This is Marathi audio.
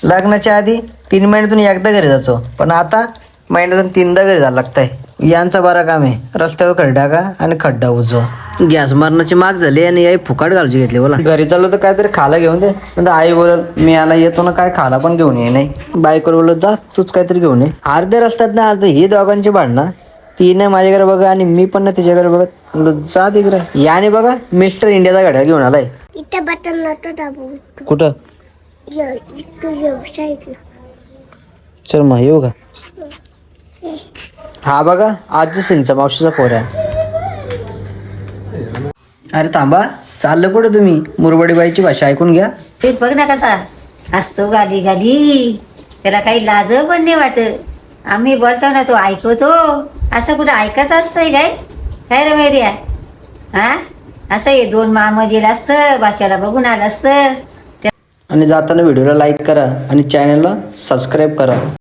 लग्नाच्या आधी 3 महिन्यातून एकदा घरी जायचो, पण आता महिन्यातून 3दा घरी जायला लागतंय. यांचं बरं काम आहे, रस्त्यावर खड्डा का आणि खड्डा उजवा. गॅस मारण्याची माग झाली आणि आई फुकाट घालची घेतली. बोला घरी चाललो तर काहीतरी खायला घेऊन दे. नंतर आई बोलल मी याला येतो ना, काय खायला पण घेऊन ये. नाही बायकोला बोललो जा तूच काहीतरी घेऊन ये. अर्ध्या रस्त्यात ना अर्ध ही दोघांची भांडणं. ती नाही माझ्याकडे बघा आणि मी पण नाही तिच्याकडे बघत. म्हणलं जा तिकडे. याने बघा मिस्टर इंडियाचा गाड्या घेऊन आलाय. इथं बटन नव्हतं दाबू. कुठं? तू येऊ साईडला. चल मग येऊ का? हा बघा आजची सिंचा मावशीचा पोर आहे. अरे थांबा, चाललं कुठं तुम्ही? मुरबडी बाईची भाषा ऐकून घ्या. ते बघ ना कसा असतो गाली गाली, त्याला काही लाज पण नाही वाटत. आम्ही बोलतो ना तो ऐकतो. असं कुठं ऐकायचं असतंय काय रे मैरिया? हा असं हे 2 मामजीला असतं, भाषाला बघून आलं असतं. आणि जाताना व्हिडिओला लाईक करा आणि चॅनलला सबस्क्राईब करा.